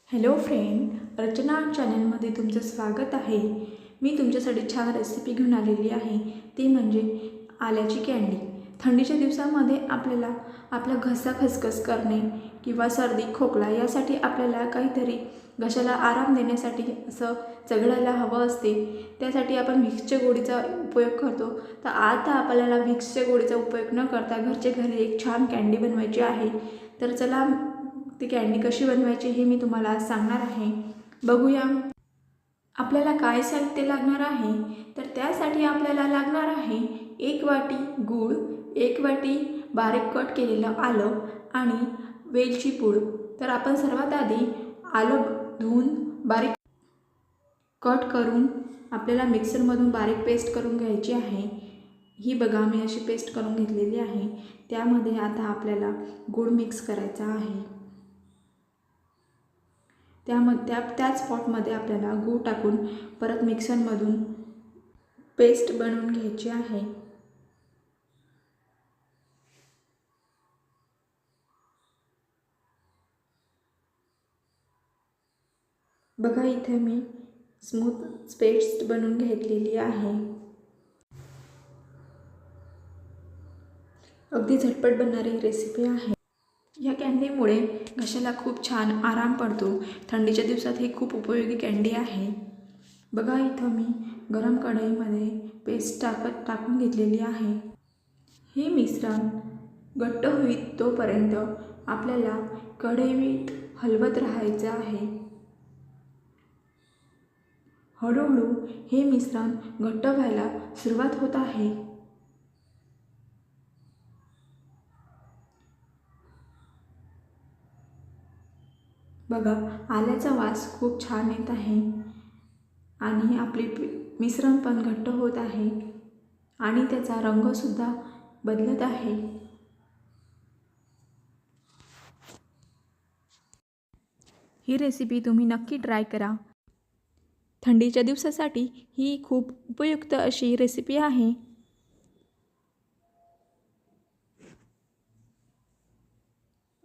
Hello friend, रचना चॅनलमध्ये तुमचं स्वागत आहे। मी तुमच्यासाठी छान रेसिपी घेऊन आलेली आहे, ती म्हणजे आल्याची कँडी। थंडीच्या दिवसामध्ये आपल्याला आपला घसा खसखस करणे किंवा सर्दी खोकला यासाठी आपल्याला काहीतरी घशाला आराम देण्यासाठी असं चघळायला हवं असते। त्यासाठी आपण व्हिक्सच्या गोळीचा उपयोग करतो। तर आता आपल्याला व्हिक्सच्या गोळीचा उपयोग न करता घरच्या घरी एक छान कँडी बनवायची आहे। तर चला ती कँडी कशी बनवायची हे मी तुम्हाला आज सांगणार आहे। बघूया आपल्याला काय साहित्य लागणार आहे। तर त्यासाठी आपल्याला लागणार आहे 1 वाटी गूळ, 1 वाटी बारीक कट केलेलं आलं आणि वेलची पूड। तर आपण सर्वात आधी आलं धुवून बारीक कट करून आपल्याला मिक्सरमधून बारीक पेस्ट करून घ्यायची आहे। ही बघा मी अशी पेस्ट करून घेतलेली आहे। त्यामध्ये आता आपल्याला गूळ मिक्स करायचा आहे। त्याच पॉटमध्ये आपल्याला गूळ टाकून परत मिक्सरमधून पेस्ट बनवून घ्यायची आहे। बघा इथे मी स्मूथ पेस्ट बनवून घेतलेली आहे। अगदी झटपट बनणारी रेसिपी आहे। या कँडीमुळे घशाला खूप छान आराम पडतो। थंडीच्या दिवसात ही खूप उपयोगी कँडी आहे। बघा इथं मी गरम कढईमध्ये पेस्ट टाकून घेतलेली आहे। हे मिश्रण घट्ट होईल तोपर्यंत आपल्याला कढईत हलवत राहायचं आहे। हळूहळू हे मिश्रण घट्ट व्हायला सुरुवात होत आहे। बघा आल्याचा वास खूप छान येत आहे आणि आपले मिश्रण पण घट्ट होत आहे आणि त्याचा रंग सुद्धा बदलत आहे। ही रेसिपी तुम्ही नक्की ट्राय करा। थंडीच्या दिवसासाठी ही खूप उपयुक्त अशी रेसिपी आहे।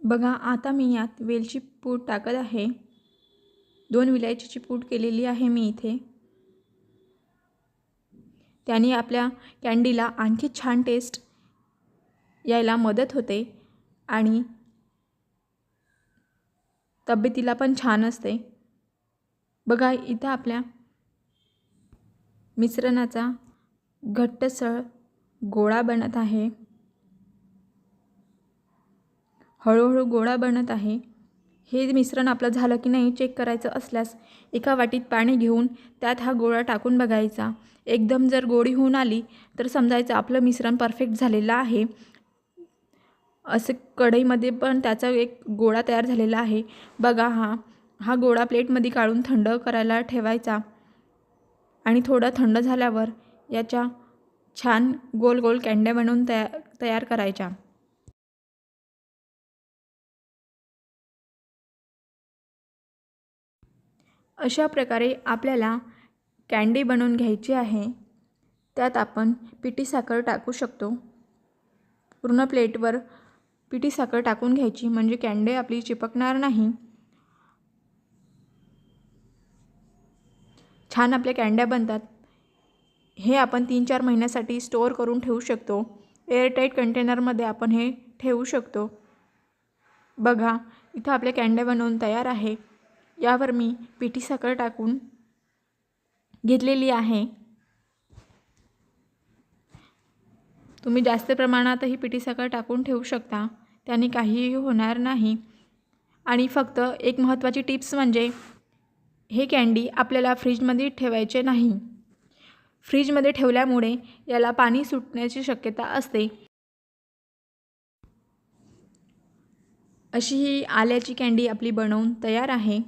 बघा आता मी यात वेलची पूड टाकत आहे। 2 विलायचीची पूड केलेली आहे मी इथे। त्याने आपल्या कँडीला आणखी छान टेस्ट यायला मदत होते आणि तब्येतीला पण छान असते। बघा इथं आपल्या मिश्रणाचा घट्टसर गोळा बनत आहे। हळूहळू गोळा बनत आहे। हे मिश्रण आपलं झालं की नाही चेक करायचं असल्यास एका वाटीत पाणी घेऊन त्यात हा गोळा टाकून बघायचा। एकदम जर गोळी होऊन आली तर समजायचं आपलं मिश्रण परफेक्ट झालेलं आहे। असे कढईमध्ये पण त्याचा एक गोळा तयार झालेला आहे। बघा हा गोळा प्लेटमध्ये काढून थंड करायला ठेवायचा आणि थोडं थंड झाल्यावर याच्या छान गोल गोल कँड्या बनवून तयार करायच्या। अशा प्रकारे आपल्याला कँडी बनवून घ्यायची आहे। त्यात आपण पिठी साखर टाकू शकतो। पूर्ण प्लेटवर पिठी साखर टाकून घ्यायची म्हणजे कँडी आपली चिपकणार नाही। छान आपल्या कँड्या बनतात। हे आपण 3-4 महिन्यासाठी स्टोअर करून ठेवू शकतो। एअरटाईट कंटेनरमध्ये आपण हे ठेवू शकतो। बघा इथं आपल्या कँड्या बनवून तयार आहे। यावर मी पिठी साखर टाकून घेतलेली आहे। तुम्ही जास्त प्रमाणातही पिठी साखर टाकून ठेवू शकता, त्याने काहीही होणार नाही। आणि फक्त एक महत्त्वाची टिप्स म्हणजे हे कँडी आपल्याला फ्रीजमध्ये ठेवायचे नाही। फ्रीजमध्ये ठेवल्यामुळे याला पाणी सुटण्याची शक्यता असते। अशी ही आल्याची कँडी आपली बनवून तयार आहे।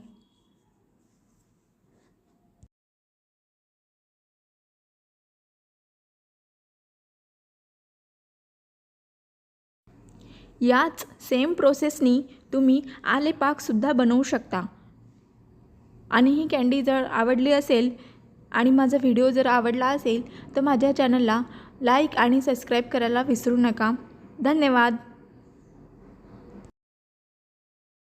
याच सेम प्रोसेसनी तुम्ही आले पाकसुद्धा बनवू शकता। आणि ही कँडी जर आवडली असेल आणि माझा व्हिडिओ जर आवडला असेल तर माझ्या चॅनलला लाईक आणि सबस्क्राईब करायला विसरू नका। धन्यवाद।